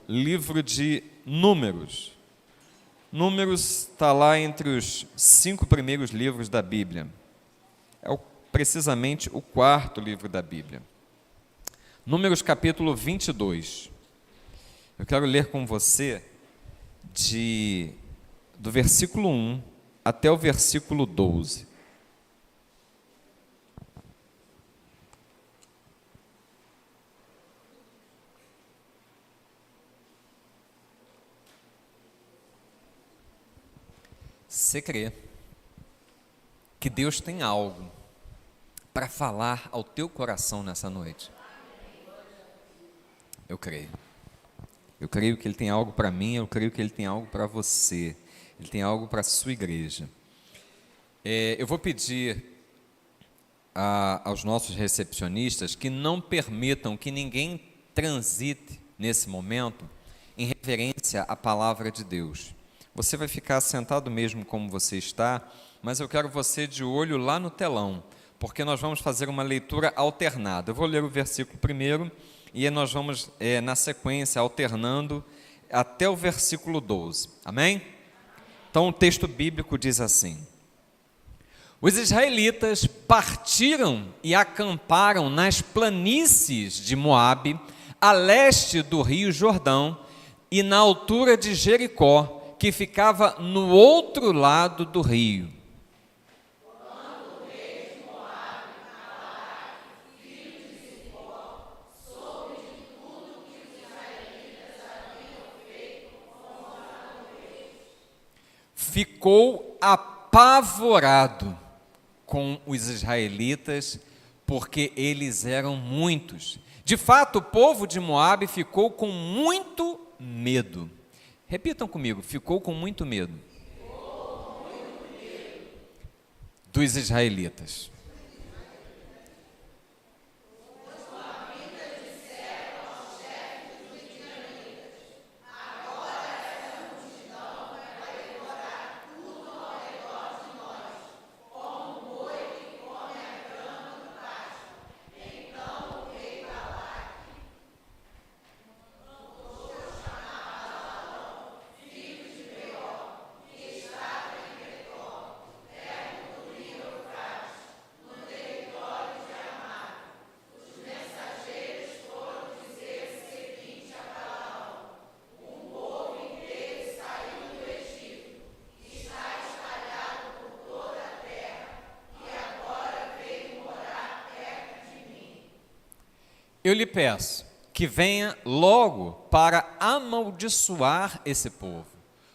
livro de Números. Números está lá entre os 5 primeiros livros da Bíblia. É precisamente o 4º livro da Bíblia. Números capítulo 22. Eu quero ler com você do versículo 1 até o versículo 12. Você crê que Deus tem algo para falar ao teu coração nessa noite? Eu creio. Eu creio que Ele tem algo para mim, eu creio que Ele tem algo para você. Ele tem algo para a sua igreja. Eu vou pedir aos nossos recepcionistas que não permitam que ninguém transite nesse momento em referência à palavra de Deus. Você vai ficar sentado mesmo como você está, mas eu quero você de olho lá no telão, porque nós vamos fazer uma leitura alternada. Eu vou ler o versículo primeiro e nós vamos, na sequência, alternando até o versículo 12. Amém? Então, o texto bíblico diz assim: Os israelitas partiram e acamparam nas planícies de Moabe, a leste do rio Jordão e na altura de Jericó, que ficava no outro lado do rio. Quando o rei de Moabe, Balaque, filho de Zippor, soube de tudo que os israelitas haviam feito contra o rei, ficou apavorado com os israelitas, porque eles eram muitos. De fato, o povo de Moabe ficou com muito medo. Repitam comigo, ficou com muito medo dos israelitas. Os moabitas disseram aos chefes dos midianitas: agora essa multidão vai devorar tudo ao redor de nós, como um boi que come a grama do pasto. Então o rei Balaque mandou chamar Balaão, filho de Beor, que estava em Petor, perto do rio Eufrates, no território de Amado. Os mensageiros foram dizer o seguinte a Balaão: um povo inteiro saiu do Egito, está espalhado por toda a terra, e agora veio morar perto de mim. Eu lhe peço que venha logo para amaldiçoar esse povo,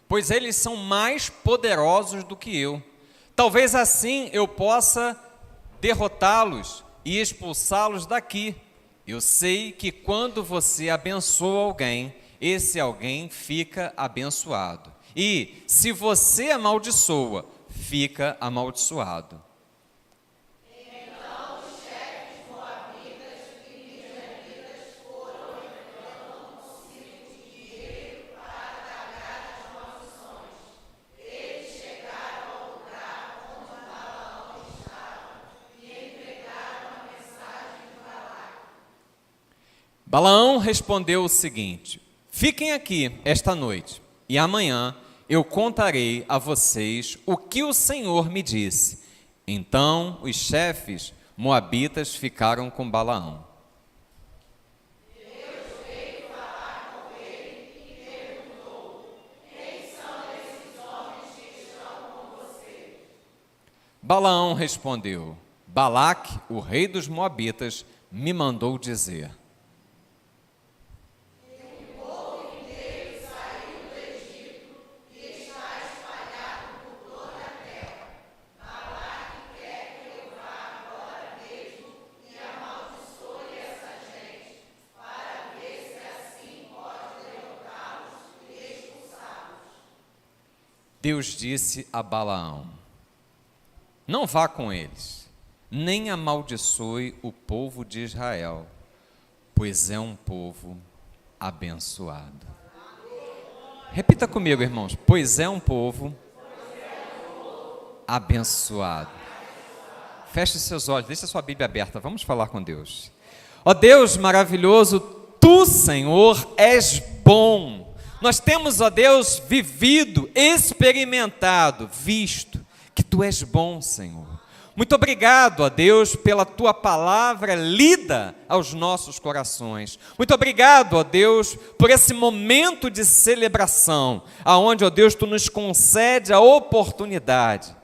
pois eles são mais poderosos do que eu. Talvez assim eu possa derrotá-los e expulsá-los daqui. Eu sei que quando você abençoa alguém, esse alguém fica abençoado. E se você amaldiçoa, fica amaldiçoado. Então os chefes moabitas e midianitas foram entrando no auxílio de dinheiro para pagar as maldições. Eles chegaram ao lugar onde Balaão estava e entregaram a mensagem de Balaque. Balaão respondeu o seguinte: fiquem aqui esta noite, e amanhã eu contarei a vocês o que o Senhor me disse. Então os chefes moabitas ficaram com Balaão. Deus veio falar com ele e perguntou: quem são esses homens que estão com você? Balaão respondeu: Balaque, o rei dos moabitas, me mandou dizer. Um povo inteiro saiu do Egito e está espalhado por toda a terra. Balaque quer que eu vá agora mesmo e amaldiçoe essa gente, para ver se assim pode derrotá-los e expulsá-los. Deus disse a Balaão: não vá com eles, nem amaldiçoe o povo de Israel, pois é um povo abençoado. Repita comigo, irmãos: pois é um povo abençoado. Feche seus olhos, deixe a sua Bíblia aberta, vamos falar com Deus. Ó Deus maravilhoso, Tu, Senhor, és bom. Nós temos, ó Deus, vivido, experimentado, visto que Tu és bom, Senhor. Muito obrigado, ó Deus, pela Tua palavra lida aos nossos corações. Muito obrigado, ó Deus, por esse momento de celebração, aonde, ó Deus, Tu nos concede a oportunidade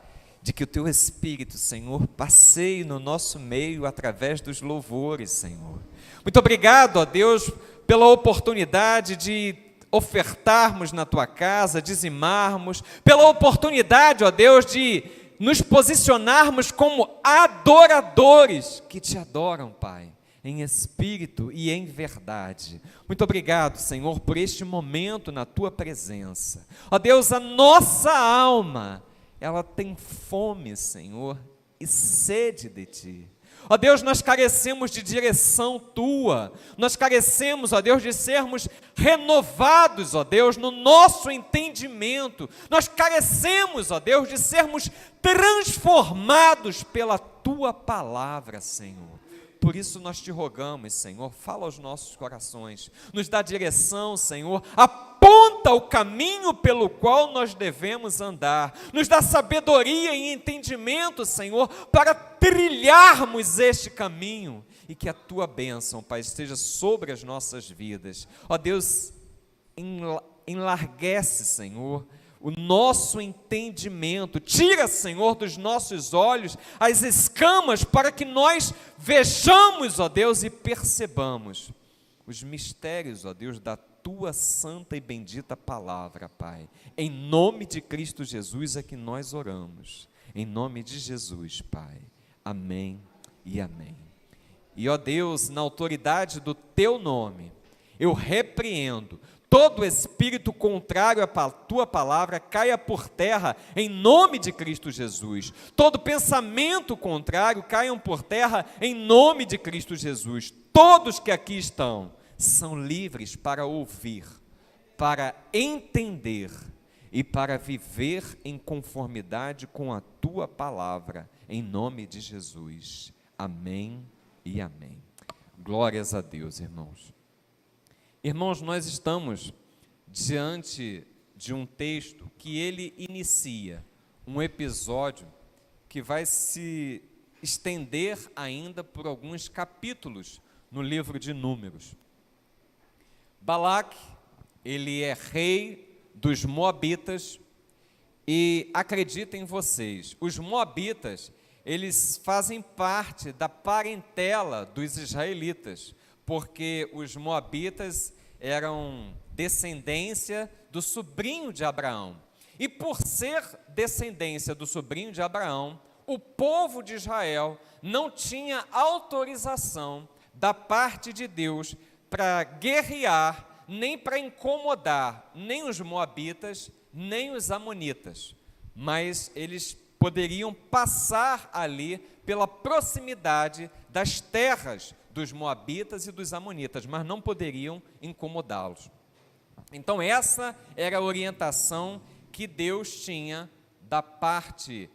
de que o Teu Espírito, Senhor, passeie no nosso meio através dos louvores, Senhor. Muito obrigado, ó Deus, pela oportunidade de ofertarmos na Tua casa, dizimarmos, pela oportunidade, ó Deus, de nos posicionarmos como adoradores que Te adoram, Pai, em espírito e em verdade. Muito obrigado, Senhor, por este momento na Tua presença. Ó Deus, a nossa alma, ela tem fome, Senhor, e sede de Ti. Ó Deus, nós carecemos de direção Tua, nós carecemos, ó Deus, de sermos renovados, ó Deus, no nosso entendimento, nós carecemos, ó Deus, de sermos transformados pela Tua palavra, Senhor. Por isso nós Te rogamos, Senhor, fala aos nossos corações, nos dá direção, Senhor, aponta o caminho pelo qual nós devemos andar, nos dá sabedoria e entendimento, Senhor, para trilharmos este caminho, e que a Tua bênção, Pai, esteja sobre as nossas vidas. Ó Deus, enlarguece, Senhor, o nosso entendimento, tira, Senhor, dos nossos olhos as escamas, para que nós vejamos, ó Deus, e percebamos os mistérios, ó Deus, da Tua santa e bendita palavra, Pai. Em nome de Cristo Jesus é que nós oramos, em nome de Jesus, Pai. Amém e amém. E, ó Deus, na autoridade do Teu nome, eu repreendo todo espírito contrário à Tua palavra, caia por terra, em nome de Cristo Jesus. Todo pensamento contrário, caiam por terra, em nome de Cristo Jesus. Todos que aqui estão são livres para ouvir, para entender e para viver em conformidade com a Tua palavra, em nome de Jesus. Amém e amém. Glórias a Deus, irmãos. Irmãos, nós estamos diante de um texto que ele inicia um episódio que vai se estender ainda por alguns capítulos no livro de Números. Balaque, ele é rei dos Moabitas, e acreditem vocês, os Moabitas, eles fazem parte da parentela dos israelitas, porque os Moabitas eram descendência do sobrinho de Abraão. E por ser descendência do sobrinho de Abraão, o povo de Israel não tinha autorização da parte de Deus para guerrear, nem para incomodar nem os Moabitas, nem os Amonitas. Mas eles poderiam passar ali pela proximidade das terras dos Moabitas e dos Amonitas, mas não poderiam incomodá-los. Então essa era a orientação que Deus tinha da parte,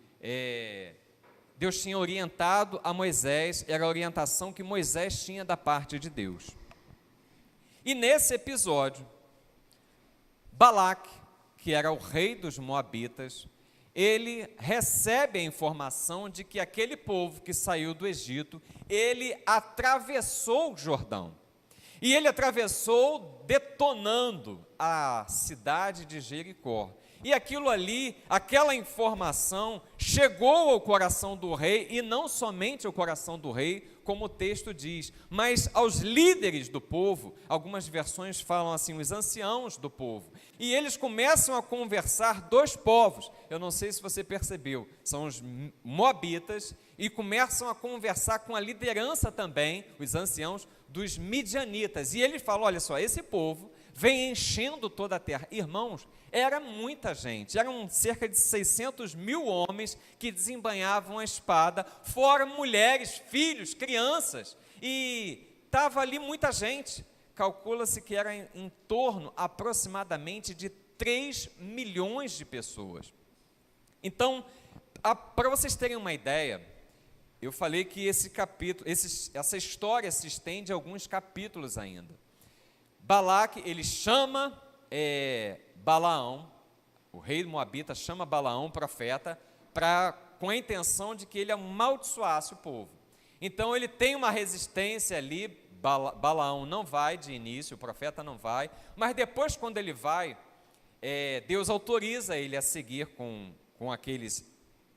Deus tinha orientado a Moisés, era a orientação que Moisés tinha da parte de Deus. E nesse episódio, Balaque, que era o rei dos Moabitas, ele recebe a informação de que aquele povo que saiu do Egito, ele atravessou o Jordão. E ele atravessou detonando a cidade de Jericó. E aquilo ali, aquela informação, chegou ao coração do rei, e não somente ao coração do rei, como o texto diz, mas aos líderes do povo. Algumas versões falam assim, os anciãos do povo. E eles começam a conversar dos povos, eu não sei se você percebeu, são os moabitas, e começam a conversar com a liderança também, os anciãos, dos midianitas. E eles falam, olha só, esse povo vem enchendo toda a terra. Irmãos, era muita gente, eram cerca de 600 mil homens que desembainhavam a espada, fora mulheres, filhos, crianças, e estava ali muita gente. Calcula-se que era em torno aproximadamente de 3 milhões de pessoas. Então, para vocês terem uma ideia, eu falei que esse capítulo, essa história se estende a alguns capítulos ainda. Balaque, ele chama Balaão, o rei moabita chama Balaão, profeta, com a intenção de que ele amaldiçoasse o povo. Então ele tem uma resistência ali, Balaão não vai de início, o profeta não vai, mas depois quando ele vai, Deus autoriza ele a seguir com aqueles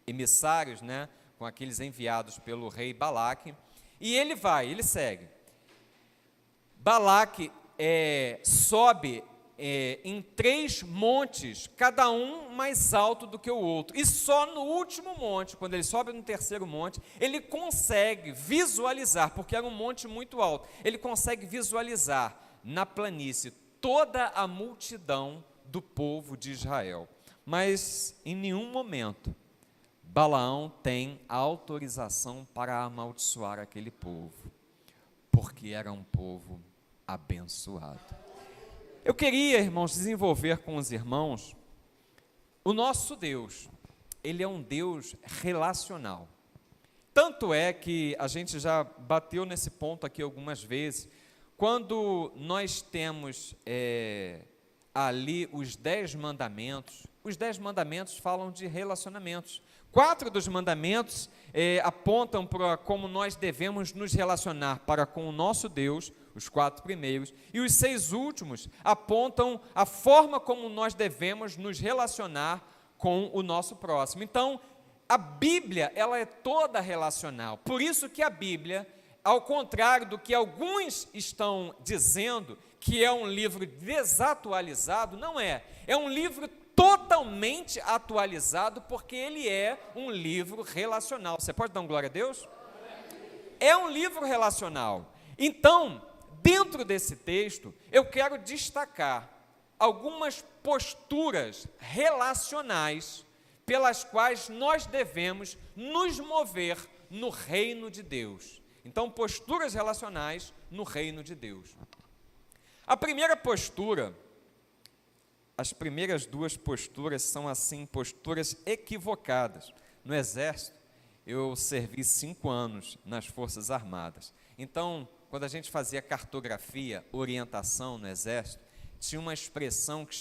emissários, né, com aqueles enviados pelo rei Balaque, e ele vai, ele segue. Balaque sobe em 3 montes, cada um mais alto do que o outro, e só no último monte, quando ele sobe no 3º monte, ele consegue visualizar, porque era um monte muito alto, ele consegue visualizar na planície toda a multidão do povo de Israel, mas em nenhum momento Balaão tem autorização para amaldiçoar aquele povo, porque era um povo abençoado. Eu queria, irmãos, desenvolver com os irmãos, o nosso Deus, ele é um Deus relacional. Tanto é que a gente já bateu nesse ponto aqui algumas vezes, quando nós temos ali os 10 mandamentos falam de relacionamentos. 4 dos mandamentos apontam para como nós devemos nos relacionar para com o nosso Deus, os 4 primeiros, e os 6 últimos apontam a forma como nós devemos nos relacionar com o nosso próximo. Então, a Bíblia, ela é toda relacional. Por isso que a Bíblia, ao contrário do que alguns estão dizendo, que é um livro desatualizado, não é. É um livro totalmente atualizado, porque ele é um livro relacional. Você pode dar um glória a Deus? É um livro relacional. Então, dentro desse texto, eu quero destacar algumas posturas relacionais pelas quais nós devemos nos mover no reino de Deus. Então, posturas relacionais no reino de Deus. A primeira postura, as primeiras 2 posturas são assim, posturas equivocadas. No exército, eu servi 5 anos nas Forças Armadas. Então, quando a gente fazia cartografia, orientação no exército, tinha uma expressão que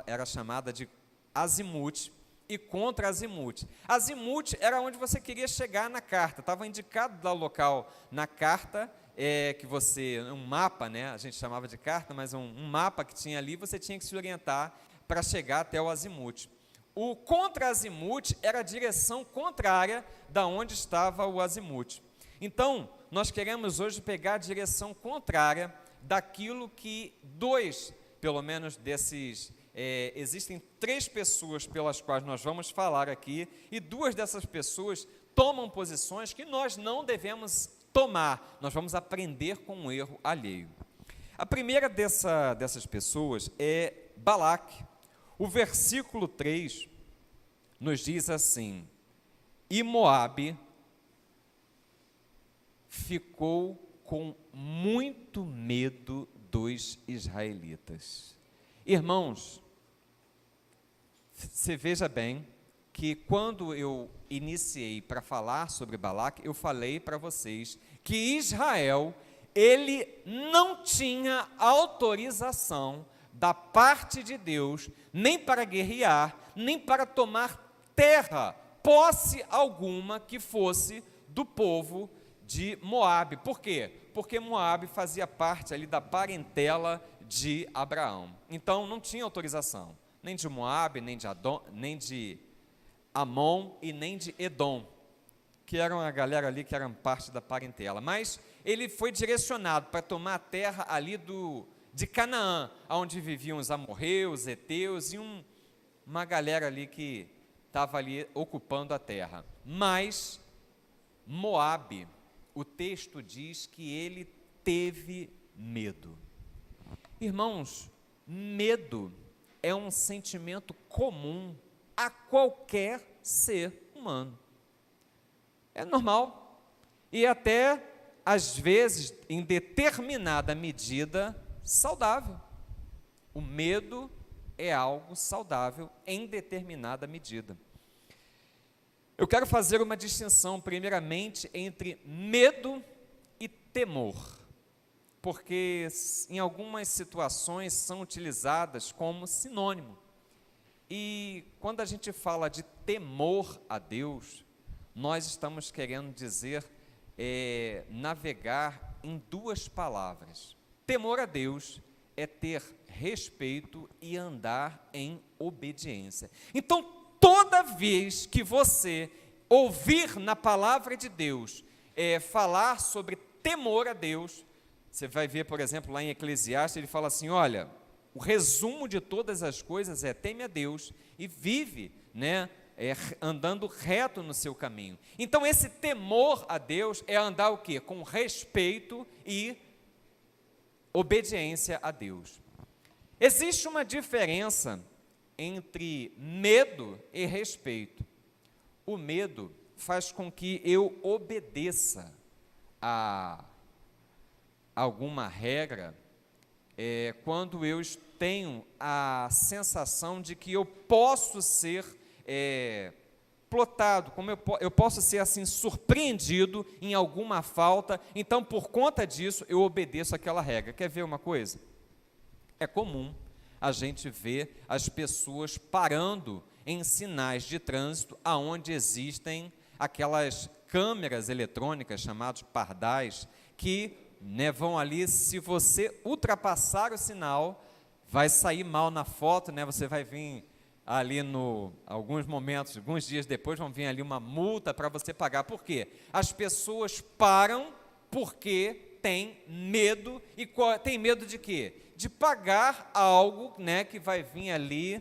era chamada de azimuth e contra-azimuth. Azimuth era onde você queria chegar na carta, estava indicado lá o local na carta, um mapa, né, a gente chamava de carta, mas um mapa que tinha ali, você tinha que se orientar para chegar até o azimuth. O contra-azimuth era a direção contrária da onde estava o azimuth. Então, nós queremos hoje pegar a direção contrária daquilo que pelo menos desses, existem 3 pessoas pelas quais nós vamos falar aqui, e 2 dessas pessoas tomam posições que nós não devemos tomar, nós vamos aprender com o erro alheio. A primeira dessas pessoas é Balaque. O versículo 3 nos diz assim: e Moabe ficou com muito medo dos israelitas. Irmãos, você veja bem que quando eu iniciei para falar sobre Balaque, eu falei para vocês que Israel, ele não tinha autorização da parte de Deus, nem para guerrear, nem para tomar terra, posse alguma que fosse do povo de Moabe. Por quê? Porque Moabe fazia parte ali da parentela de Abraão. Então não tinha autorização, nem de Moabe, nem de Amon e nem de Edom, que eram a galera ali que eram parte da parentela. Mas ele foi direcionado para tomar a terra ali de Canaã, onde viviam os amorreus, heteus e uma galera ali que estava ali ocupando a terra. Mas Moabe, o texto diz que ele teve medo. Irmãos, medo é um sentimento comum a qualquer ser humano. É normal. E até, às vezes, em determinada medida, saudável. O medo é algo saudável em determinada medida. Eu quero fazer uma distinção, primeiramente, entre medo e temor. porque em algumas situações são utilizadas como sinônimo. E quando a gente fala de temor a Deus, nós estamos querendo dizer, navegar em duas palavras. Temor a Deus é ter respeito e andar em obediência. Então, toda vez que você ouvir na palavra de Deus falar sobre temor a Deus, você vai ver, por exemplo, lá em Eclesiastes, ele fala assim, olha, o resumo de todas as coisas é teme a Deus e vive, andando reto no seu caminho. Então, esse temor a Deus é andar o quê? Com respeito e obediência a Deus. Existe uma diferença entre medo e respeito. O medo faz com que eu obedeça a alguma regra, quando eu tenho a sensação de que eu posso ser plotado, como eu posso ser assim surpreendido em alguma falta, então por conta disso eu obedeço aquela regra. Quer ver uma coisa? É comum a gente ver as pessoas parando em sinais de trânsito aonde existem aquelas câmeras eletrônicas chamadas pardais que vão ali, se você ultrapassar o sinal, vai sair mal na foto, você vai vir ali alguns momentos, alguns dias depois, vão vir ali uma multa para você pagar. Por quê? As pessoas param porque tem medo, e tem medo de quê? De pagar algo, que vai vir ali,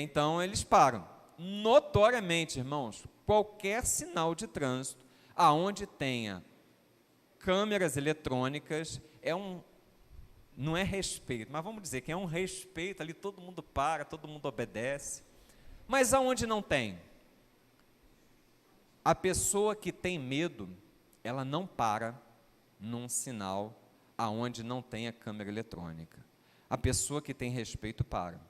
então eles param. Notoriamente, irmãos, qualquer sinal de trânsito, aonde tenha câmeras eletrônicas, não é respeito, mas vamos dizer que é um respeito, ali todo mundo para, todo mundo obedece. Mas aonde não tem? A pessoa que tem medo, ela não para num sinal aonde não tem a câmera eletrônica. A pessoa que tem respeito para.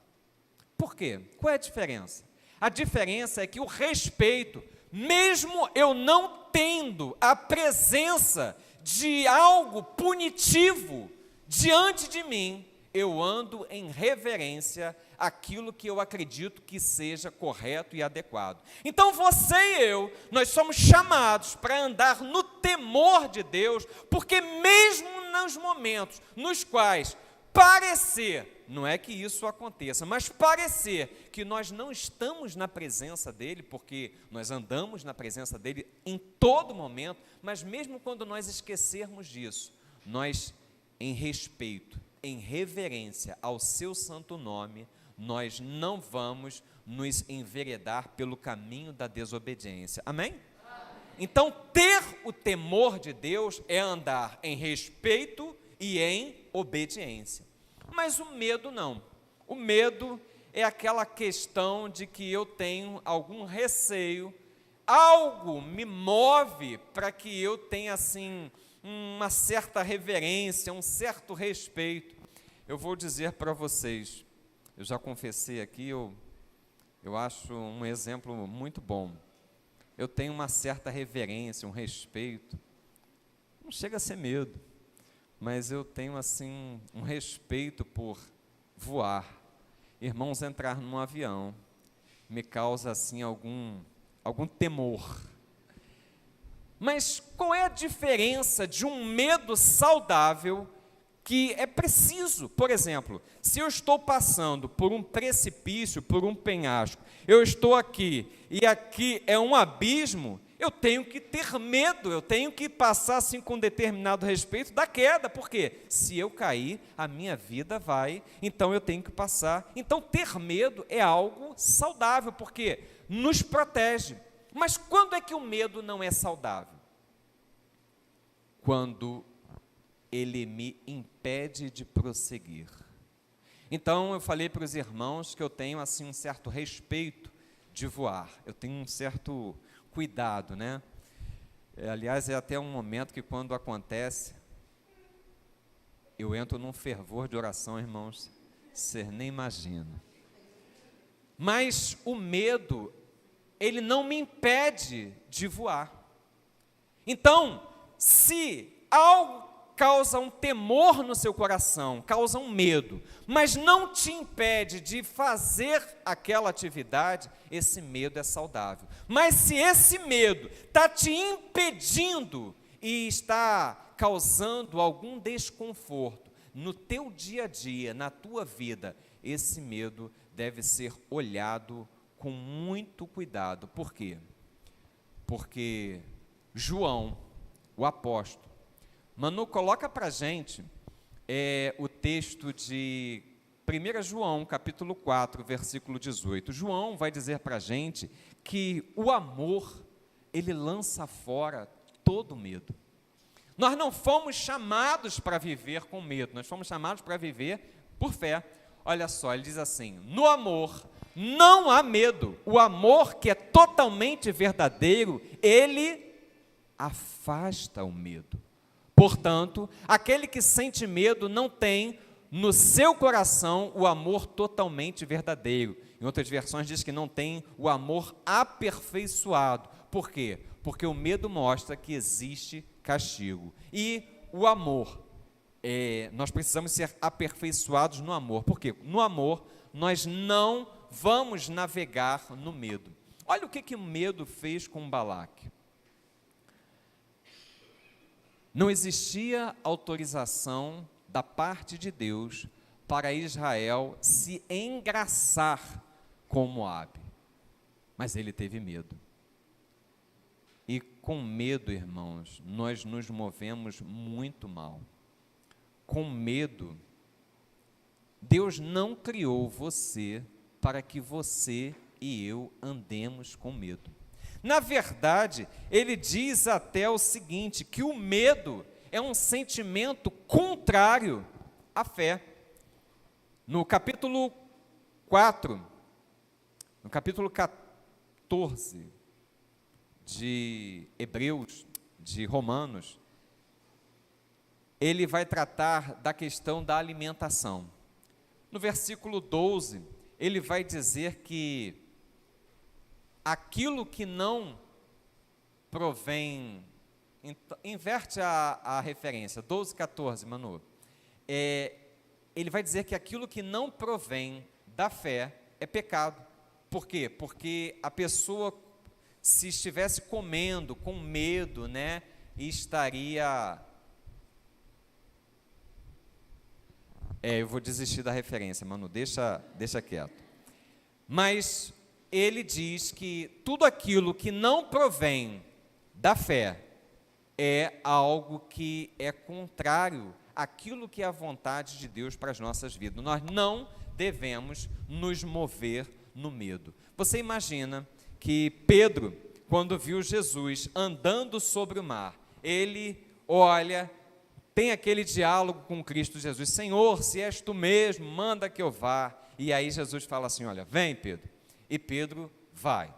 Por quê? Qual é a diferença? A diferença é que o respeito, mesmo eu não tendo a presença de algo punitivo diante de mim, eu ando em reverência àquilo que eu acredito que seja correto e adequado. Então você e eu, nós somos chamados para andar no temor de Deus, porque mesmo nos momentos nos quais parecer, não é que isso aconteça, mas parecer que nós não estamos na presença dEle, porque nós andamos na presença dEle em todo momento, mas mesmo quando nós esquecermos disso, nós, em respeito, em reverência ao seu santo nome, nós não vamos nos enveredar pelo caminho da desobediência. Amém? Então, ter o temor de Deus é andar em respeito e em obediência. Mas o medo não. O medo é aquela questão de que eu tenho algum receio, algo me move para que eu tenha assim uma certa reverência, um certo respeito. Eu vou dizer para vocês, eu já confessei aqui, eu acho um exemplo muito bom. Eu tenho uma certa reverência, um respeito, não chega a ser medo, mas eu tenho assim um respeito por voar. Irmãos, entrar num avião me causa assim algum temor. Mas qual é a diferença de um medo saudável que é preciso? Por exemplo, se eu estou passando por um precipício, por um penhasco, eu estou aqui e aqui é um abismo, eu tenho que ter medo, eu tenho que passar assim com determinado respeito da queda, porque se eu cair, a minha vida vai, então eu tenho que passar. Então ter medo é algo saudável, porque nos protege. Mas quando é que o medo não é saudável? Quando ele me impede de prosseguir. Então eu falei para os irmãos que eu tenho assim um certo respeito de voar, eu tenho um certo cuidado, aliás, é até um momento que quando acontece, eu entro num fervor de oração, irmãos, você nem imagina. Mas o medo, ele não me impede de voar. Então, se algo causa um temor no seu coração, causa um medo, mas não te impede de fazer aquela atividade, esse medo é saudável. Mas se esse medo está te impedindo e está causando algum desconforto no teu dia a dia, na tua vida, esse medo deve ser olhado com muito cuidado. Por quê? Porque João, o apóstolo, Manu, coloca para a gente o texto de 1 João, capítulo 4, versículo 18. João vai dizer para a gente que o amor, ele lança fora todo medo. Nós não fomos chamados para viver com medo, nós fomos chamados para viver por fé. Olha só, ele diz assim: no amor não há medo. O amor que é totalmente verdadeiro, ele afasta o medo. Portanto, aquele que sente medo não tem no seu coração o amor totalmente verdadeiro. Em outras versões diz que não tem o amor aperfeiçoado. Por quê? Porque o medo mostra que existe castigo. E o amor, nós precisamos ser aperfeiçoados no amor. Por quê? No amor, nós não vamos navegar no medo. Olha o que o medo fez com Balaque. Não existia autorização da parte de Deus para Israel se engraçar com Moabe, mas ele teve medo. E com medo, irmãos, nós nos movemos muito mal. Com medo, Deus não criou você para que você e eu andemos com medo. Na verdade, ele diz até o seguinte, que o medo é um sentimento contrário à fé. No capítulo 4, no capítulo 14 de Hebreus, de Romanos, ele vai tratar da questão da alimentação. No versículo 12, ele vai dizer que aquilo que não provém, inverte a referência, 12, 14, Manu, ele vai dizer que aquilo que não provém da fé é pecado. Por quê? Porque a pessoa, se estivesse comendo com medo, né, estaria... eu vou desistir da referência, Manu, deixa quieto. Mas ele diz que tudo aquilo que não provém da fé é algo que é contrário àquilo que é a vontade de Deus para as nossas vidas. Nós não devemos nos mover no medo. Você imagina que Pedro, quando viu Jesus andando sobre o mar, ele olha, tem aquele diálogo com Cristo Jesus: Senhor, se és tu mesmo, manda que eu vá. E aí Jesus fala assim: olha, vem, Pedro. E Pedro vai.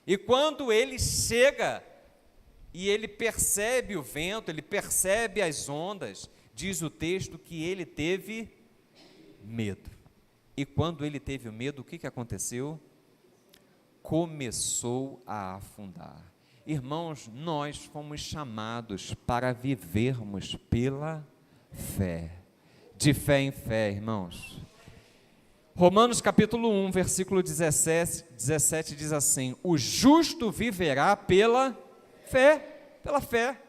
E quando ele chega e ele percebe o vento, ele percebe as ondas, diz o texto que ele teve medo. E quando ele teve o medo, o que aconteceu? Começou a afundar. Irmãos, nós fomos chamados para vivermos pela fé. De fé em fé, irmãos. Romanos capítulo 1, versículo 17 diz assim: o justo viverá pela fé, pela fé.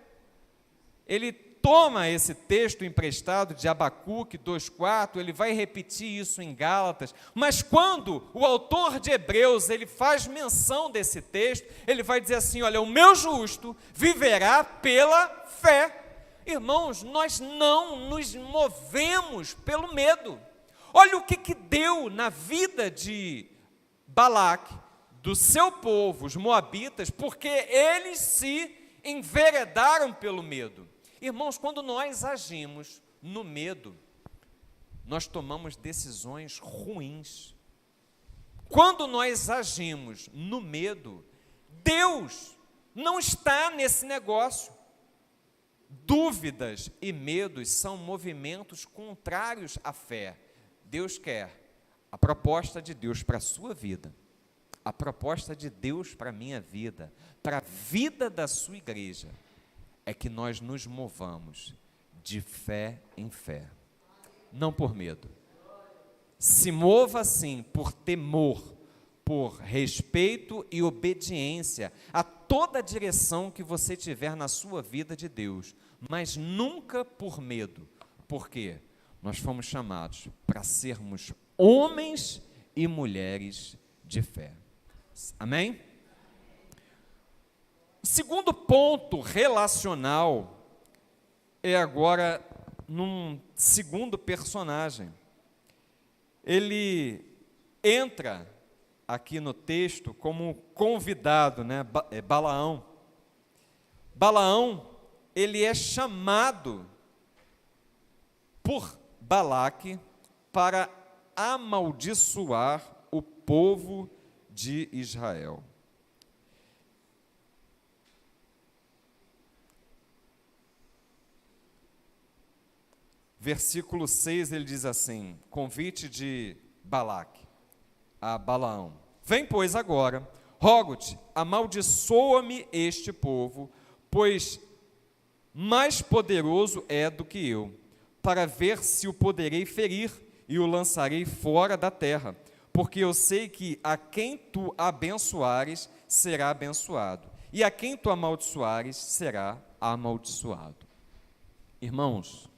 Ele toma esse texto emprestado de Abacuque 2,4, ele vai repetir isso em Gálatas, mas quando o autor de Hebreus, ele faz menção desse texto, ele vai dizer assim: olha, o meu justo viverá pela fé. Irmãos, nós não nos movemos pelo medo. Olha o que deu na vida de Balaque, do seu povo, os moabitas, porque eles se enveredaram pelo medo. Irmãos, quando nós agimos no medo, nós tomamos decisões ruins. Quando nós agimos no medo, Deus não está nesse negócio. Dúvidas e medos são movimentos contrários à fé. Deus quer, a proposta de Deus para a sua vida, a proposta de Deus para a minha vida, para a vida da sua igreja, é que nós nos movamos de fé em fé, não por medo. Se mova sim por temor, por respeito e obediência a toda a direção que você tiver na sua vida de Deus, mas nunca por medo. Por quê? Nós fomos chamados para sermos homens e mulheres de fé. Amém? O segundo ponto relacional é agora num segundo personagem. Ele entra aqui no texto como convidado, né? Balaão. Balaão, ele é chamado por Balaque para amaldiçoar o povo de Israel. Versículo 6, ele diz assim, convite de Balaque a Balaão. Vem, pois, agora, rogo-te, amaldiçoa-me este povo, pois mais poderoso é do que eu, para ver se o poderei ferir e o lançarei fora da terra, porque eu sei que a quem tu abençoares será abençoado, e a quem tu amaldiçoares será amaldiçoado. Irmãos,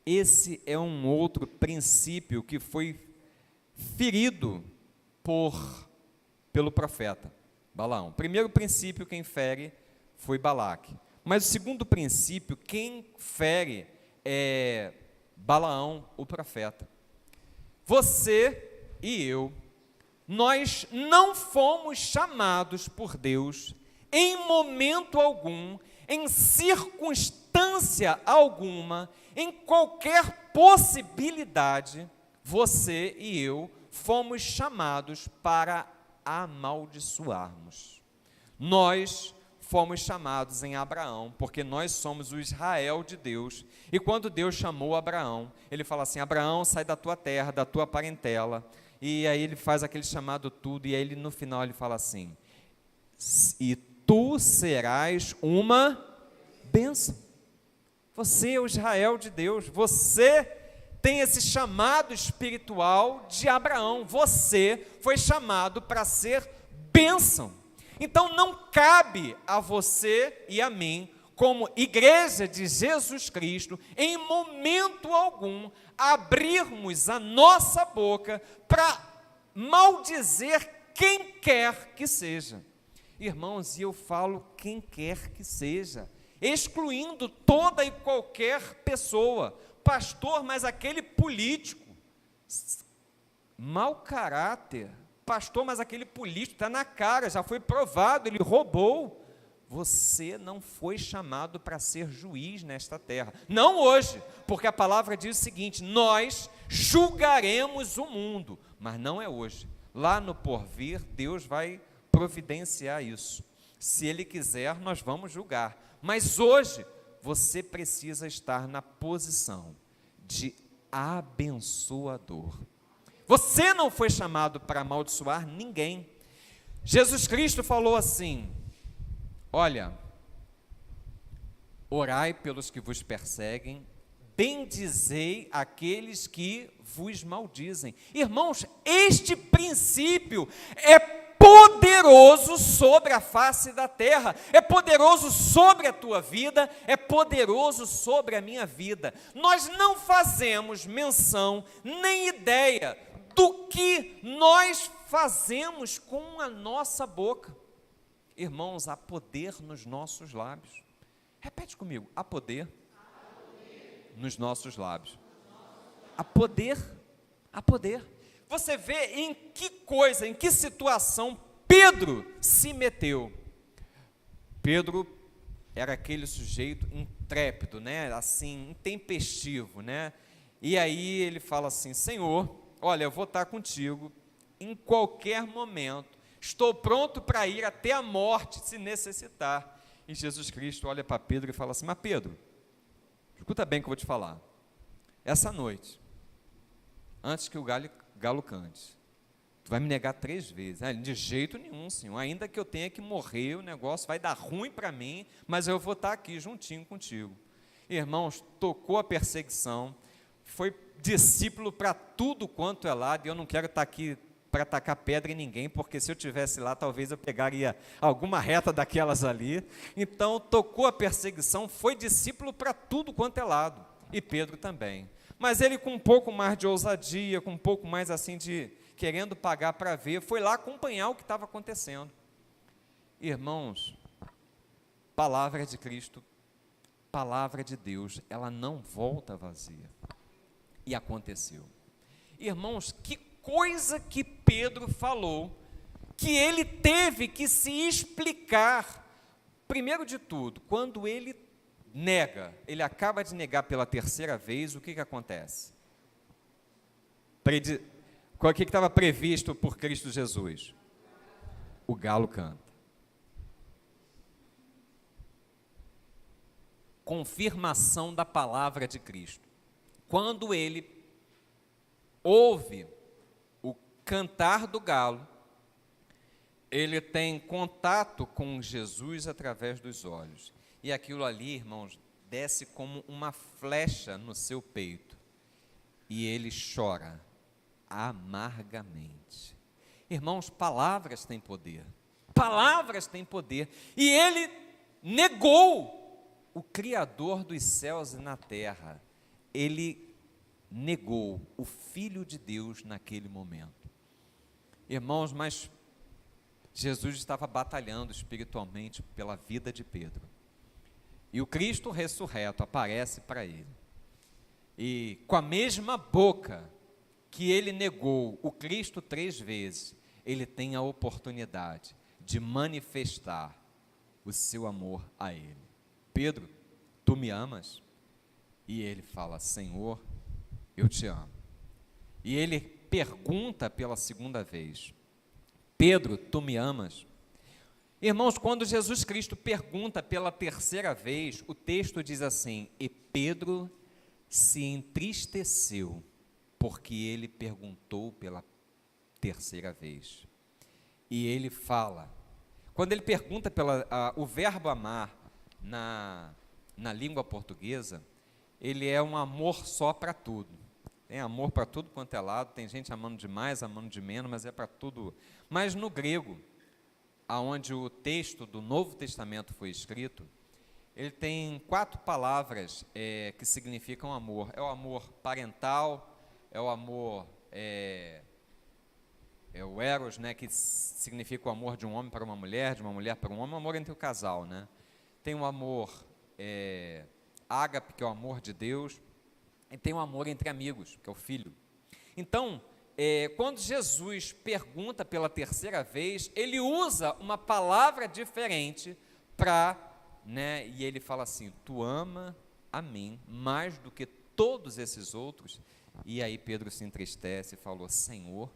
esse é um outro princípio que foi ferido pelo profeta Balaão. O primeiro princípio quem fere foi Balaque. Mas o segundo princípio, quem fere é Balaão, o profeta. Você e eu, nós não fomos chamados por Deus em momento algum, em circunstância alguma, em qualquer possibilidade, você e eu fomos chamados para amaldiçoarmos. Nós fomos chamados em Abraão, porque nós somos o Israel de Deus, e quando Deus chamou Abraão, ele fala assim, Abraão, sai da tua terra, da tua parentela, e aí ele faz aquele chamado tudo, e aí ele, no final ele fala assim, e tu serás uma bênção. Você é o Israel de Deus, você tem esse chamado espiritual de Abraão, você foi chamado para ser bênção. Então não cabe a você e a mim, como igreja de Jesus Cristo, em momento algum, abrirmos a nossa boca para maldizer quem quer que seja. Irmãos, e eu falo quem quer que seja, excluindo toda e qualquer pessoa, pastor, mas aquele político, mau caráter, pastor, mas aquele político está na cara, já foi provado, ele roubou. Você não foi chamado para ser juiz nesta terra, não hoje, porque a palavra diz o seguinte, nós julgaremos o mundo, mas não é hoje, lá no porvir, Deus vai providenciar isso, se Ele quiser, nós vamos julgar, mas hoje, você precisa estar na posição de abençoador. Você não foi chamado para amaldiçoar ninguém. Jesus Cristo falou assim, olha, orai pelos que vos perseguem, bendizei aqueles que vos maldizem. Irmãos, este princípio é poderoso sobre a face da terra, é poderoso sobre a tua vida, é poderoso sobre a minha vida. Nós não fazemos menção, nem ideia, do que nós fazemos com a nossa boca. Irmãos, há poder nos nossos lábios. Repete comigo, há poder nos nossos lábios. Há poder, há poder. Você vê em que coisa, em que situação Pedro se meteu. Pedro era aquele sujeito intrépido, né? Assim, intempestivo, né? E aí ele fala assim, Senhor, olha, eu vou estar contigo em qualquer momento, estou pronto para ir até a morte se necessitar. E Jesus Cristo olha para Pedro e fala assim, mas Pedro, escuta bem o que eu vou te falar, essa noite, antes que o galo cante, tu vai me negar 3 vezes. De jeito nenhum, Senhor, ainda que eu tenha que morrer, o negócio vai dar ruim para mim, mas eu vou estar aqui juntinho contigo. Irmãos, tocou a perseguição, foi discípulo para tudo quanto é lado, e eu não quero estar aqui para tacar pedra em ninguém, porque se eu estivesse lá, talvez eu pegaria alguma reta daquelas ali. Então, tocou a perseguição, foi discípulo para tudo quanto é lado, e Pedro também. Mas ele, com um pouco mais de ousadia, com um pouco mais assim de querendo pagar para ver, foi lá acompanhar o que estava acontecendo. Irmãos, palavra de Cristo, palavra de Deus, ela não volta vazia. E aconteceu. Irmãos, que coisa que Pedro falou, que ele teve que se explicar. Primeiro de tudo, quando ele nega, ele acaba de negar pela terceira vez, o que acontece? O que estava previsto por Cristo Jesus? O galo canta. Confirmação da palavra de Cristo. Quando ele ouve o cantar do galo, ele tem contato com Jesus através dos olhos. E aquilo ali, irmãos, desce como uma flecha no seu peito. E ele chora amargamente. Irmãos, palavras têm poder. Palavras têm poder. E ele negou o Criador dos céus e na terra. Ele negou o Filho de Deus naquele momento. Irmãos, mas Jesus estava batalhando espiritualmente pela vida de Pedro. E o Cristo ressurreto aparece para ele. E com a mesma boca que ele negou o Cristo 3 vezes, ele tem a oportunidade de manifestar o seu amor a ele. Pedro, tu me amas? E ele fala, Senhor, eu te amo. E ele pergunta pela segunda vez, Pedro, tu me amas? Irmãos, quando Jesus Cristo pergunta pela terceira vez, o texto diz assim, e Pedro se entristeceu, porque ele perguntou pela terceira vez. E ele fala, quando ele pergunta o verbo amar na língua portuguesa, ele é um amor só para tudo. Tem amor para tudo quanto é lado, tem gente amando de mais, amando de menos, mas é para tudo. Mas no grego, aonde o texto do Novo Testamento foi escrito, ele tem 4 palavras que significam amor. É o amor parental, é o amor, é o eros, né, que significa o amor de um homem para uma mulher, de uma mulher para um homem, o amor entre o casal, né? Tem o amor ágape, que é o amor de Deus, e tem o amor entre amigos, que é o filho. Então, quando Jesus pergunta pela terceira vez, ele usa uma palavra diferente e ele fala assim, tu ama a mim mais do que todos esses outros. E aí Pedro se entristece e falou, Senhor,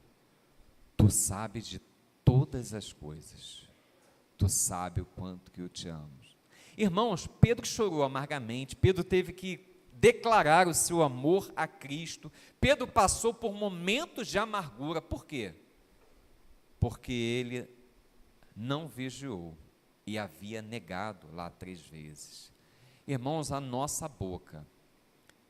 tu sabes de todas as coisas, tu sabes o quanto que eu te amo. Irmãos, Pedro chorou amargamente, Pedro teve que declarar o seu amor a Cristo, Pedro passou por momentos de amargura, por quê? Porque ele não vigiou e havia negado lá 3 vezes. Irmãos, a nossa boca,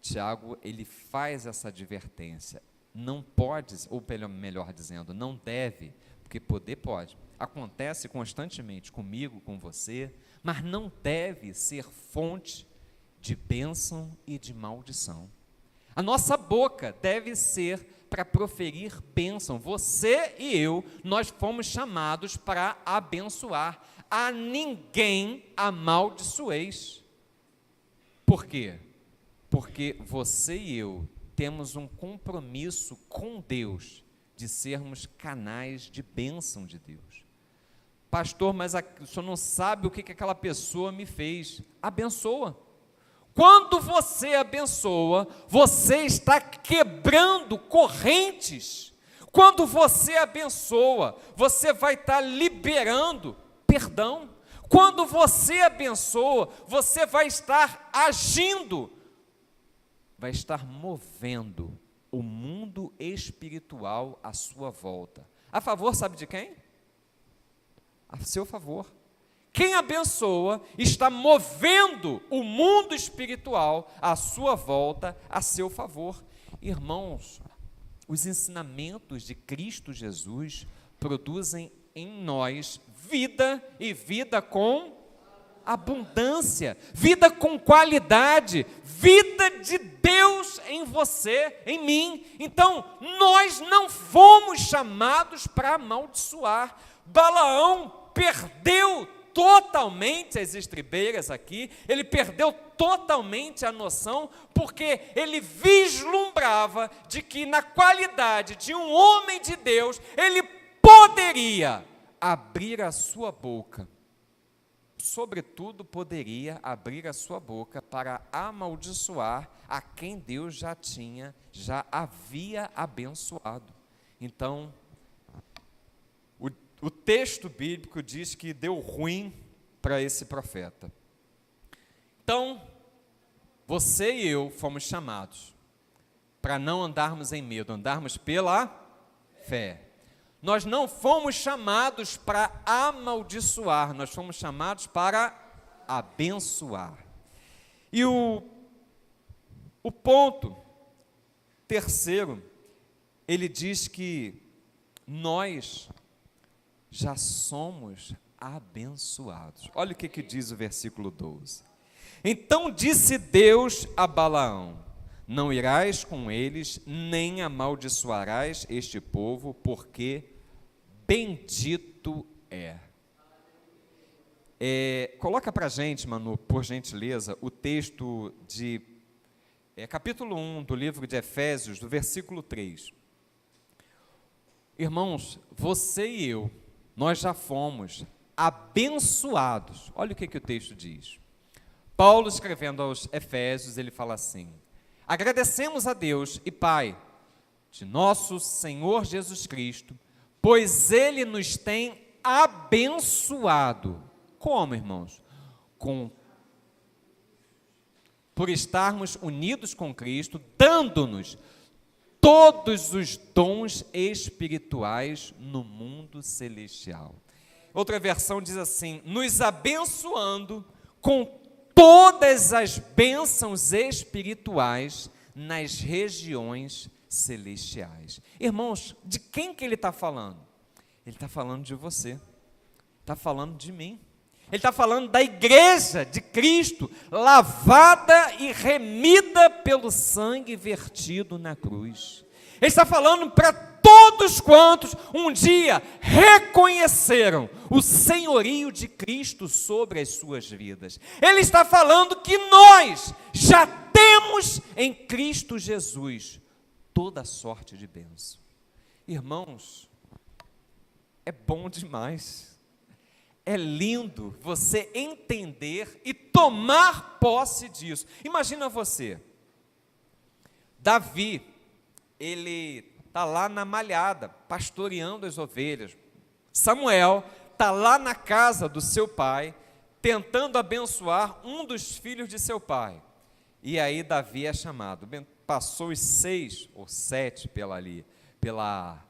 Tiago, ele faz essa advertência, não pode, ou melhor dizendo, não deve, porque poder pode, acontece constantemente comigo, com você, mas não deve ser fonte de bênção e de maldição. A nossa boca deve ser para proferir bênção. Você e eu, nós fomos chamados para abençoar. A ninguém amaldiçoeis. Por quê? Porque você e eu temos um compromisso com Deus de sermos canais de bênção de Deus. Pastor, mas o senhor não sabe o que aquela pessoa me fez. Abençoa. Quando você abençoa, você está quebrando correntes. Quando você abençoa, você vai estar liberando perdão. Quando você abençoa, você vai estar agindo, vai estar movendo o mundo espiritual à sua volta. A favor, sabe de quem? A seu favor. quem abençoa está movendo o mundo espiritual à sua volta, a seu favor. Irmãos, os ensinamentos de Cristo Jesus produzem em nós vida, e vida com abundância, vida com qualidade, vida de Deus em você, em mim. Então, nós não fomos chamados para amaldiçoar. Balaão perdeu totalmente as estribeiras aqui, ele perdeu totalmente a noção, porque ele vislumbrava de que na qualidade de um homem de Deus, ele poderia abrir a sua boca, sobretudo poderia abrir a sua boca para amaldiçoar a quem Deus já havia abençoado. Então, o texto bíblico diz que deu ruim para esse profeta. Então, você e eu fomos chamados para não andarmos em medo, andarmos pela fé. Nós não fomos chamados para amaldiçoar, nós fomos chamados para abençoar. E o ponto terceiro, ele diz que nós já somos abençoados. Olha o que diz o versículo 12. Então disse Deus a Balaão: não irás com eles, nem amaldiçoarás este povo, porque bendito é. Coloca para a gente, Manu, por gentileza, o texto de capítulo 1 do livro de Efésios, do versículo 3. Irmãos, você e eu, nós já fomos abençoados. Olha o que o texto diz. Paulo, escrevendo aos Efésios, ele fala assim: agradecemos a Deus e Pai de nosso Senhor Jesus Cristo, pois Ele nos tem abençoado. Como, irmãos? Por estarmos unidos com Cristo, dando-nos todos os dons espirituais no mundo celestial. Outra versão diz assim: nos abençoando com todas as bênçãos espirituais nas regiões celestiais. Irmãos, de quem que ele está falando? Ele está falando de você, está falando de mim. Ele está falando da igreja de Cristo, lavada e remida pelo sangue vertido na cruz. Ele está falando para todos quantos um dia reconheceram o senhorio de Cristo sobre as suas vidas. Ele está falando que nós já temos em Cristo Jesus toda sorte de bênção. Irmãos, é bom demais. É lindo você entender e tomar posse disso. Imagina você, Davi, ele está lá na malhada, pastoreando as ovelhas. Samuel está lá na casa do seu pai, tentando abençoar um dos filhos de seu pai. E aí Davi é chamado. Passou os 6 ou 7 pela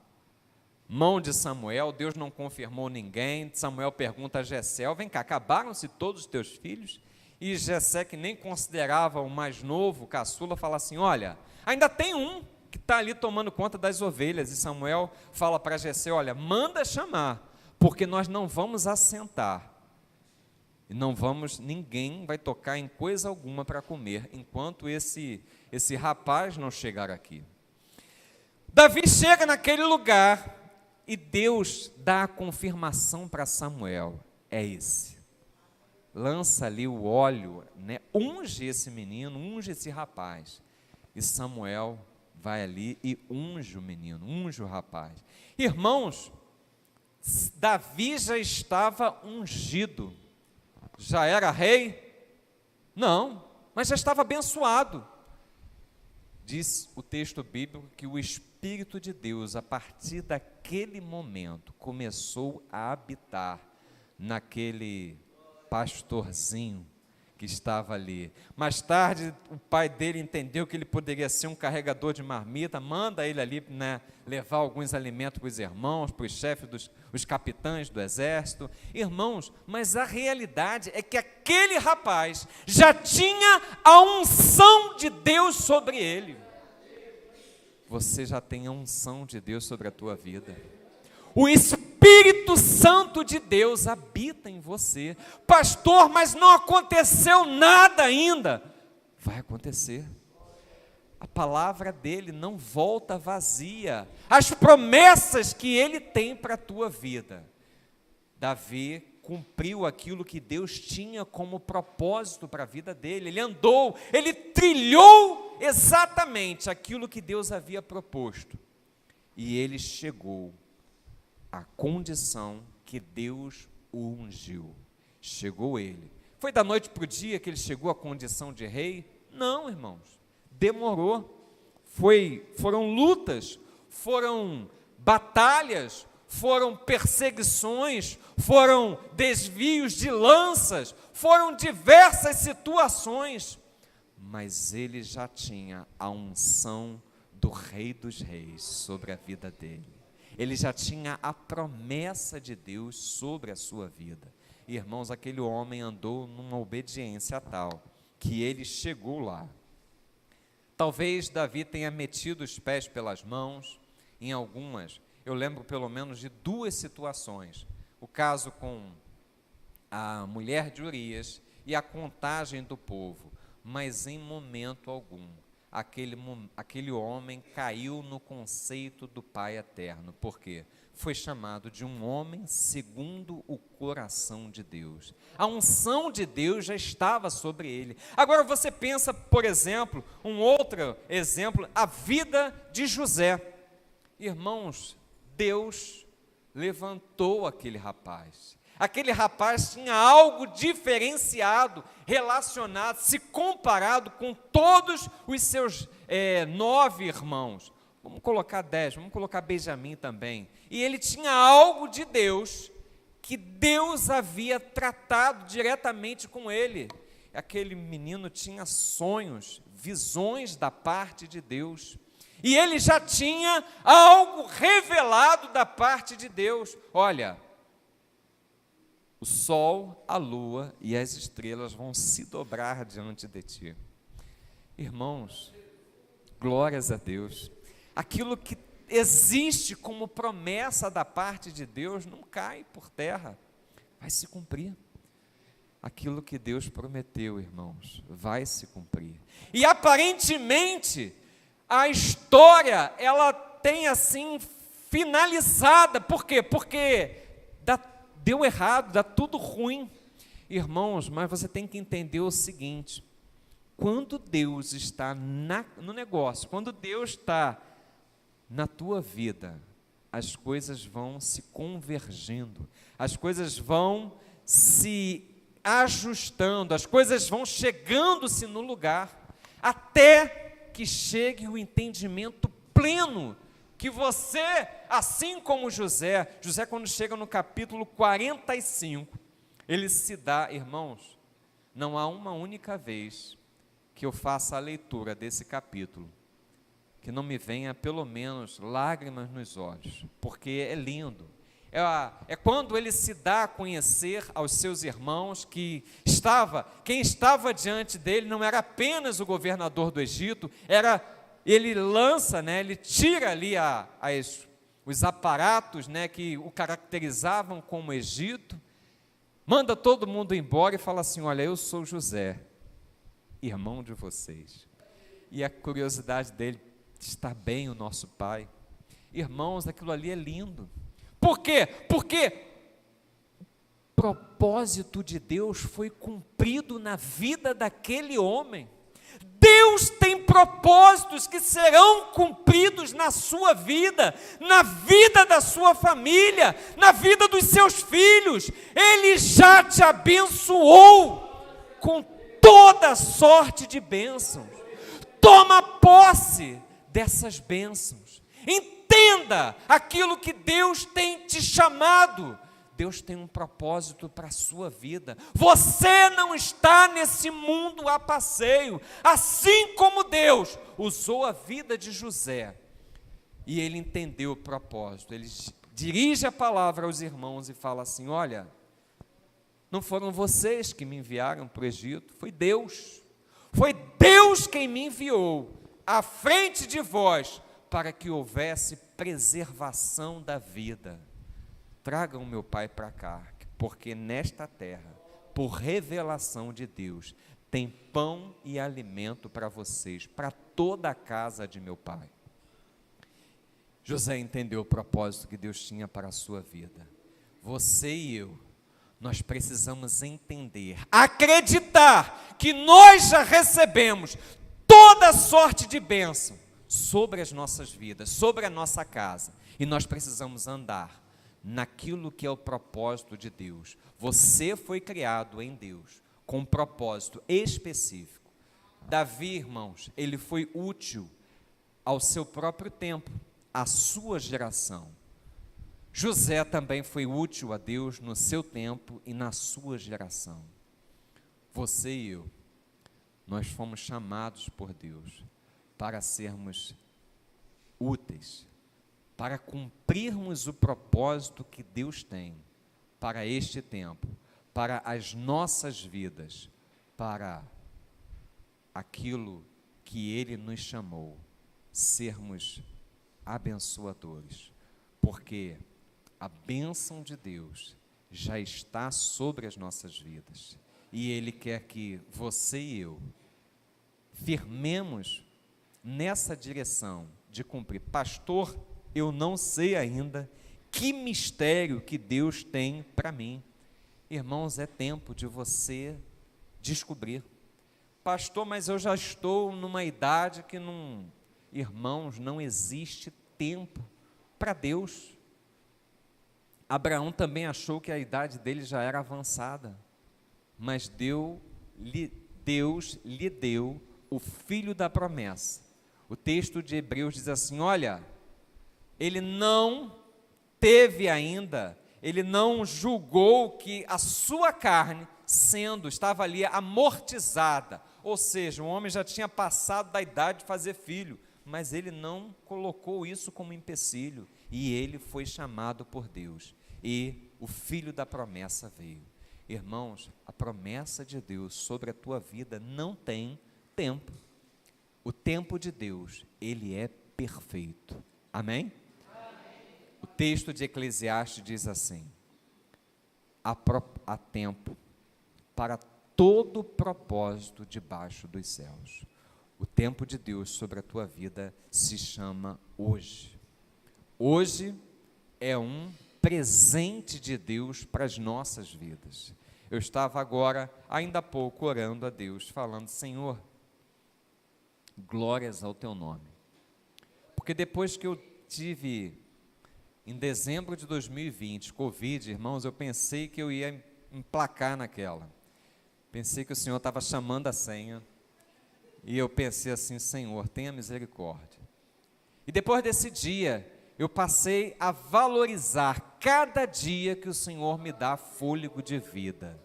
mão de Samuel, Deus não confirmou ninguém. Samuel pergunta a Jessé: vem cá, acabaram-se todos os teus filhos? E Jessé, que nem considerava o mais novo, o caçula, fala assim: olha, ainda tem um que está ali tomando conta das ovelhas. E Samuel fala para Jessé: olha, manda chamar, porque nós não vamos assentar, e ninguém vai tocar em coisa alguma para comer, enquanto esse rapaz não chegar aqui. Davi chega naquele lugar, e Deus dá a confirmação para Samuel: é esse. Lança ali o óleo, né? Unge esse menino, unge esse rapaz. E Samuel vai ali e unge o menino, unge o rapaz. Irmãos, Davi já estava ungido. Já era rei? Não, mas já estava abençoado. Diz o texto bíblico que o Espírito de Deus, a partir daquele momento, começou a habitar naquele pastorzinho que estava ali. Mais tarde, o pai dele entendeu que ele poderia ser um carregador de marmita, manda ele ali, né, levar alguns alimentos para os irmãos, para os chefes, os capitães do exército. Irmãos, mas a realidade é que aquele rapaz já tinha a unção de Deus sobre ele. Você já tem a unção de Deus sobre a tua vida. O Espírito Santo de Deus habita em você. Pastor, mas não aconteceu nada ainda. Vai acontecer. A palavra dele não volta vazia. As promessas que ele tem para a tua vida. Davi cumpriu aquilo que Deus tinha como propósito para a vida dele. Ele andou, ele trilhou exatamente aquilo que Deus havia proposto. E ele chegou a condição que Deus o ungiu. Chegou ele. Foi da noite para o dia que ele chegou à condição de rei? Não, irmãos. Demorou. Foram lutas, foram batalhas, foram perseguições, foram desvios de lanças, foram diversas situações. Mas ele já tinha a unção do Rei dos Reis sobre a vida dele. Ele já tinha a promessa de Deus sobre a sua vida. Irmãos, aquele homem andou numa obediência tal, que ele chegou lá. Talvez Davi tenha metido os pés pelas mãos, em algumas, eu lembro pelo menos de 2 situações. O caso com a mulher de Urias e a contagem do povo, mas em momento algum. Aquele homem caiu no conceito do Pai eterno. Por quê? Foi chamado de um homem segundo o coração de Deus. A unção de Deus já estava sobre ele. Agora você pensa, por exemplo, um outro exemplo, a vida de José. Irmãos, Deus levantou aquele rapaz. Aquele rapaz tinha algo diferenciado, relacionado, se comparado com todos os seus 9 irmãos. Vamos colocar 10, vamos colocar Benjamim também. E ele tinha algo de Deus, que Deus havia tratado diretamente com ele. Aquele menino tinha sonhos, visões da parte de Deus. E ele já tinha algo revelado da parte de Deus. Olha, o sol, a lua e as estrelas vão se dobrar diante de ti. Irmãos, glórias a Deus. Aquilo que existe como promessa da parte de Deus não cai por terra, vai se cumprir. Aquilo que Deus prometeu, irmãos, vai se cumprir. E aparentemente, a história, ela tem assim, finalizada. Por quê? Porque deu errado, dá tudo ruim. Irmãos, mas você tem que entender o seguinte: quando Deus está no negócio, quando Deus está na tua vida, as coisas vão se convergindo, as coisas vão se ajustando, as coisas vão chegando-se no lugar, até que chegue o entendimento pleno, que você, assim como José, quando chega no capítulo 45, ele se dá, irmãos, não há uma única vez que eu faça a leitura desse capítulo, que não me venha pelo menos lágrimas nos olhos, porque é lindo. É quando ele se dá a conhecer aos seus irmãos que quem estava diante dele não era apenas o governador do Egito, ele lança, ele tira ali os aparatos, que o caracterizavam como Egito, manda todo mundo embora e fala assim: olha, eu sou José, irmão de vocês. E a curiosidade dele, está bem o nosso pai. Irmãos, aquilo ali é lindo. Por quê? Porque o propósito de Deus foi cumprido na vida daquele homem. Deus tem propósitos que serão cumpridos na sua vida, na vida da sua família, na vida dos seus filhos. Ele já te abençoou com toda sorte de bênçãos. Toma posse dessas bênçãos. Entenda aquilo que Deus tem te chamado. Deus tem um propósito para a sua vida. Você não está nesse mundo a passeio. Assim como Deus usou a vida de José, e ele entendeu o propósito, ele dirige a palavra aos irmãos e fala assim: olha, não foram vocês que me enviaram para o Egito, foi Deus. Foi Deus quem me enviou à frente de vós, para que houvesse preservação da vida. Tragam meu pai para cá, porque nesta terra, por revelação de Deus, tem pão e alimento para vocês, para toda a casa de meu pai. José entendeu o propósito que Deus tinha para a sua vida. Você e eu, nós precisamos entender, acreditar que nós já recebemos toda sorte de bênção sobre as nossas vidas, sobre a nossa casa, e nós precisamos andar naquilo que é o propósito de Deus. Você foi criado em Deus com um propósito específico. Davi, irmãos, ele foi útil ao seu próprio tempo, à sua geração. José também foi útil a Deus no seu tempo e na sua geração. Você e eu, nós fomos chamados por Deus para sermos úteis, para cumprirmos o propósito que Deus tem para este tempo, para as nossas vidas, para aquilo que Ele nos chamou, sermos abençoadores, porque a bênção de Deus já está sobre as nossas vidas, e Ele quer que você e eu firmemos nessa direção de cumprir. Pastor, eu não sei ainda que mistério que Deus tem para mim. Irmãos, é tempo de você descobrir. Pastor, mas eu já estou numa idade que não... Irmãos, não existe tempo para Deus. Abraão também achou que a idade dele já era avançada, mas Deus lhe deu o filho da promessa. O texto de Hebreus diz assim: olha, ele não teve ainda, ele não julgou que a sua carne estava ali amortizada, ou seja, o homem já tinha passado da idade de fazer filho, mas ele não colocou isso como empecilho, e ele foi chamado por Deus, e o filho da promessa veio. Irmãos, a promessa de Deus sobre a tua vida não tem tempo. O tempo de Deus, ele é perfeito. Amém? O texto de Eclesiastes diz assim: há tempo para todo propósito debaixo dos céus. O tempo de Deus sobre a tua vida se chama hoje. Hoje é um presente de Deus para as nossas vidas. Eu estava agora, ainda há pouco, orando a Deus, falando: Senhor, glórias ao teu nome. Porque depois que eu tive, em dezembro de 2020, Covid, irmãos, eu pensei que eu ia emplacar naquela. Pensei que o Senhor estava chamando a senha. E eu pensei assim: Senhor, tenha misericórdia. E depois desse dia, eu passei a valorizar cada dia que o Senhor me dá fôlego de vida.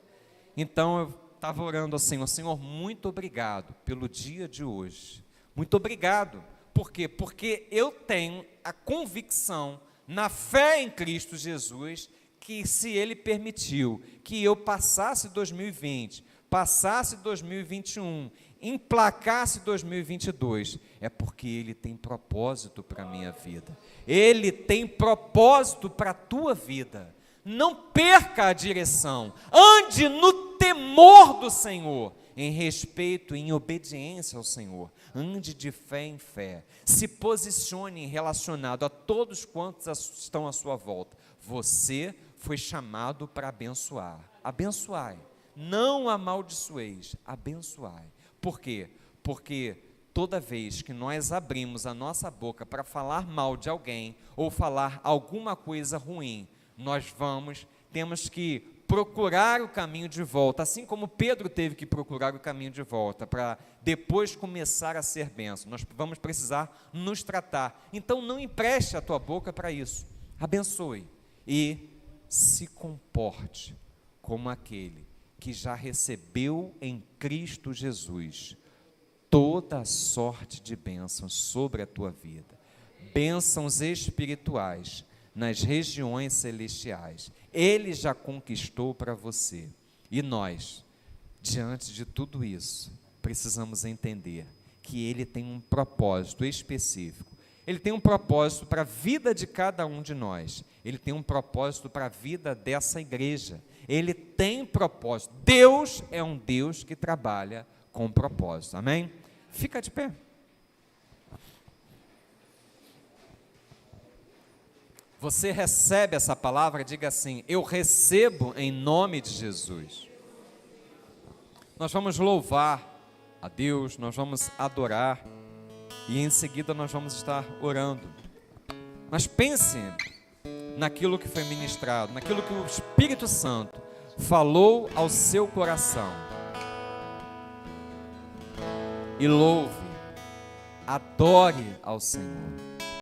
Então eu estava orando ao Senhor: Senhor, muito obrigado pelo dia de hoje. Muito obrigado. Por quê? Porque eu tenho a convicção, na fé em Cristo Jesus, que se Ele permitiu que eu passasse 2020, passasse 2021, emplacasse 2022, é porque Ele tem propósito para a minha vida. Ele tem propósito para a tua vida. Não perca a direção, ande no temor do Senhor, em respeito, em obediência ao Senhor, ande de fé em fé, se posicione relacionado a todos quantos estão à sua volta. Você foi chamado para abençoar. Abençoai, não amaldiçoeis, abençoai. Por quê? Porque toda vez que nós abrimos a nossa boca para falar mal de alguém ou falar alguma coisa ruim, nós temos que procurar o caminho de volta, assim como Pedro teve que procurar o caminho de volta para depois começar a ser bênção. Nós vamos precisar nos tratar. Então não empreste a tua boca para isso. Abençoe e se comporte como aquele que já recebeu em Cristo Jesus toda sorte de bênçãos sobre a tua vida, bênçãos espirituais nas regiões celestiais. Ele já conquistou para você. E nós, diante de tudo isso, precisamos entender que Ele tem um propósito específico. Ele tem um propósito para a vida de cada um de nós. Ele tem um propósito para a vida dessa igreja. Ele tem propósito. Deus é um Deus que trabalha com propósito. Amém? Fica de pé. Você recebe essa palavra, diga assim: eu recebo em nome de Jesus. Nós vamos louvar a Deus, nós vamos adorar, e em seguida nós vamos estar orando. Mas pense naquilo que foi ministrado, naquilo que o Espírito Santo falou ao seu coração. E louve, adore ao Senhor.